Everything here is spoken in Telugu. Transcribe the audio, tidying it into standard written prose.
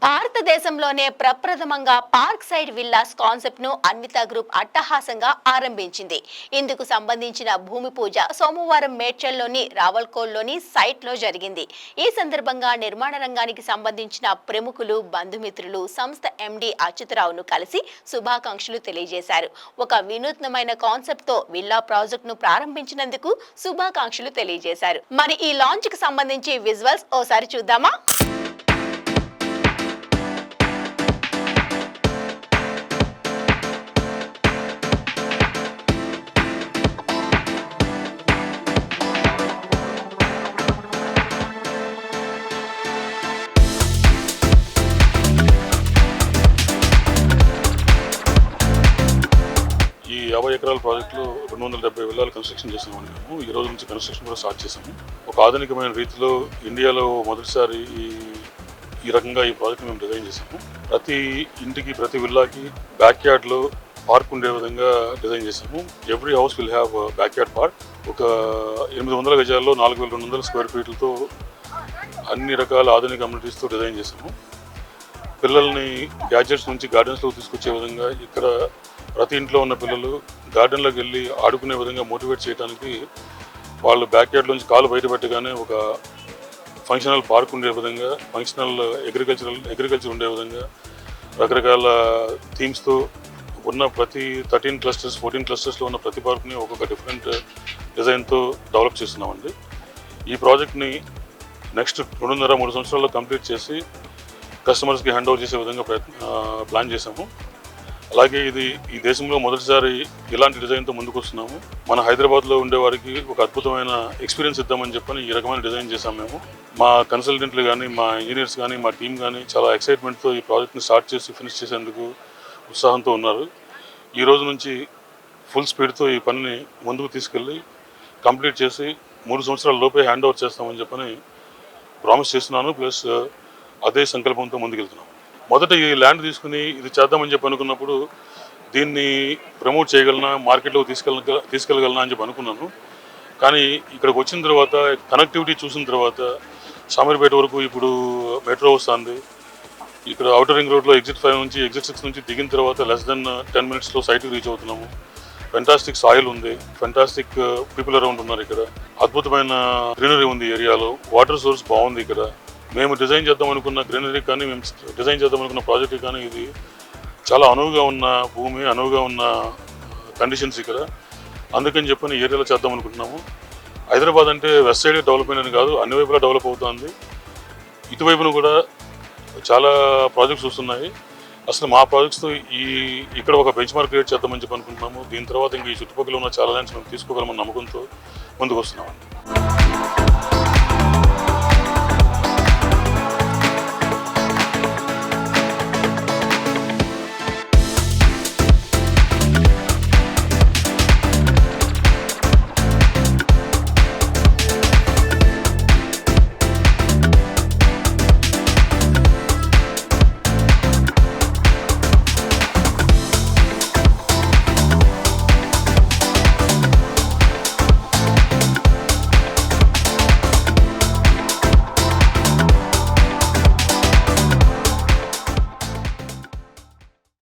భారతదేశంలోనే ప్రప్రథమంగా పార్క్ సైడ్ విల్లాస్ కాన్సెప్ట్ ను అన్విత గ్రూప్ అట్టహాసంగా ఆరంభించింది. ఇందుకు సంబంధించిన భూమి పూజ సోమవారం మేడ్చల్లోని రావల్కోల్లోని సైట్ లో జరిగింది. ఈ సందర్భంగా నిర్మాణ రంగానికి సంబంధించిన ప్రముఖులు, బంధుమిత్రులు సంస్థ ఎండి అచ్యుతరావును కలిసి శుభాకాంక్షలు తెలియజేశారు. ఒక వినూత్నమైన కాన్సెప్ట్ తో విల్లా ప్రాజెక్ట్ ను ప్రారంభించినందుకు శుభాకాంక్షలు తెలియజేశారు. మరి ఈ లాంచ్ కి సంబంధించి విజువల్స్ ఓసారి చూద్దామా? ఈ 50 ఎకరాల ప్రాజెక్టులో 270 విల్లాలు కన్స్ట్రక్షన్ చేసామని మేము ఈ రోజు నుంచి కన్స్ట్రక్షన్ కూడా స్టార్ట్ చేసాము. ఒక ఆధునికమైన రీతిలో ఇండియాలో మొదటిసారి ఈ రకంగా ఈ ప్రాజెక్ట్ మేము డిజైన్ చేసాము. ప్రతి ఇంటికి, ప్రతి విల్లాకి బ్యాక్ యార్డ్లో పార్క్ ఉండే విధంగా డిజైన్ చేసాము. Every house will have back yard park. ఒక 800 గజాల్లో 4200 స్క్వేర్ ఫీట్లతో అన్ని రకాల ఆధునిక కమ్యూనిటీస్తో డిజైన్ చేసాము. పిల్లల్ని గ్యాడ్జెట్స్ నుంచి గార్డెన్స్లో తీసుకొచ్చే విధంగా ఇక్కడ ప్రతి ఇంట్లో ఉన్న పిల్లలు గార్డెన్లోకి వెళ్ళి ఆడుకునే విధంగా మోటివేట్ చేయడానికి వాళ్ళు బ్యాక్ యార్డ్లోంచి కాలు బయట పెట్టగానే ఒక ఫంక్షనల్ పార్క్ ఉండే విధంగా, ఫంక్షనల్ అగ్రికల్చర్ ఉండే విధంగా రకరకాల థీమ్స్తో ఉన్న ప్రతి 13 క్లస్టర్స్ 14 క్లస్టర్స్లో ఉన్న ప్రతి పార్క్ని ఒక్కొక్క డిఫరెంట్ డిజైన్తో డెవలప్ చేస్తున్నామండి. ఈ ప్రాజెక్ట్ని నెక్స్ట్ 2.5-3 సంవత్సరాల్లో కంప్లీట్ చేసి కస్టమర్స్కి హ్యాండ్ ఓవర్ చేసే విధంగా ప్లాన్ చేశాము. అలాగే ఇది ఈ దేశంలో మొదటిసారి ఇలాంటి డిజైన్తో ముందుకు వస్తున్నాము. మన హైదరాబాద్లో ఉండే వారికి ఒక అద్భుతమైన ఎక్స్పీరియన్స్ ఇద్దామని చెప్పని ఈ రకమైన డిజైన్ చేశాము మేము. మా కన్సల్టెంట్లు కానీ, మా ఇంజనీర్స్ కానీ, మా టీం కానీ చాలా ఎక్సైట్మెంట్తో ఈ ప్రాజెక్ట్ని స్టార్ట్ చేసి ఫినిష్ చేసేందుకు ఉత్సాహంతో ఉన్నారు. ఈ రోజు నుంచి ఫుల్ స్పీడ్తో ఈ పనిని ముందుకు తీసుకెళ్ళి కంప్లీట్ చేసి 3 సంవత్సరాల లోపే హ్యాండ్ ఓవర్ చేస్తామని చెప్పని ప్రామిస్ చేస్తున్నాను. ప్లస్ అదే సంకల్పంతో ముందుకెళ్తున్నాము. మొదట ఈ ల్యాండ్ తీసుకుని ఇది చేద్దామని చెప్పి అనుకున్నప్పుడు దీన్ని ప్రమోట్ చేయగలనా, మార్కెట్లోకి తీసుకెళ్ళగలనా అని చెప్పి అనుకున్నాను. కానీ ఇక్కడికి వచ్చిన తర్వాత కనెక్టివిటీ చూసిన తర్వాత షామీర్పేట వరకు ఇప్పుడు మెట్రో వస్తుంది. ఇక్కడ ఔటర్ రింగ్ రోడ్లో ఎగ్జిట్ 5 నుంచి ఎగ్జిట్ 6 నుంచి దిగిన తర్వాత లెస్ దెన్ 10 మినిట్స్లో సైట్కి రీచ్ అవుతున్నాము. ఫెంటాస్టిక్ సాయిల్ ఉంది, ఫెంటాస్టిక్ పీపుల్ అరౌండ్ ఉన్నారు. ఇక్కడ అద్భుతమైన గ్రీనరీ ఉంది ఏరియాలో, వాటర్ సోర్స్ బాగుంది. ఇక్కడ మేము డిజైన్ చేద్దాం అనుకున్న గ్రీనరీ కానీ, మేము డిజైన్ చేద్దాం అనుకున్న ప్రాజెక్ట్ కానీ ఇది చాలా అనువుగా ఉన్న భూమి, అనువుగా ఉన్న కండిషన్స్ ఇక్కడ. అందుకని చెప్పని ఏరియాలో చేద్దాం అనుకుంటున్నాము. హైదరాబాద్ అంటే వెస్ట్ సైడ్ డెవలప్మెంట్ అని కాదు, అన్ని వైపులా డెవలప్ అవుతుంది. ఇటువైపున కూడా చాలా ప్రాజెక్ట్స్ వస్తున్నాయి. అసలు మా ప్రాజెక్ట్స్తో ఇక్కడ ఒక బెంచ్ మార్క్ క్రియేట్ చేద్దామని చెప్పి అనుకుంటున్నాము. దీని తర్వాత ఇంక ఈ చుట్టుపక్కల ఉన్న చాలా ల్యాండ్స్ మేము తీసుకోగలమని నమ్మకంతో ముందుకు వస్తున్నామండి.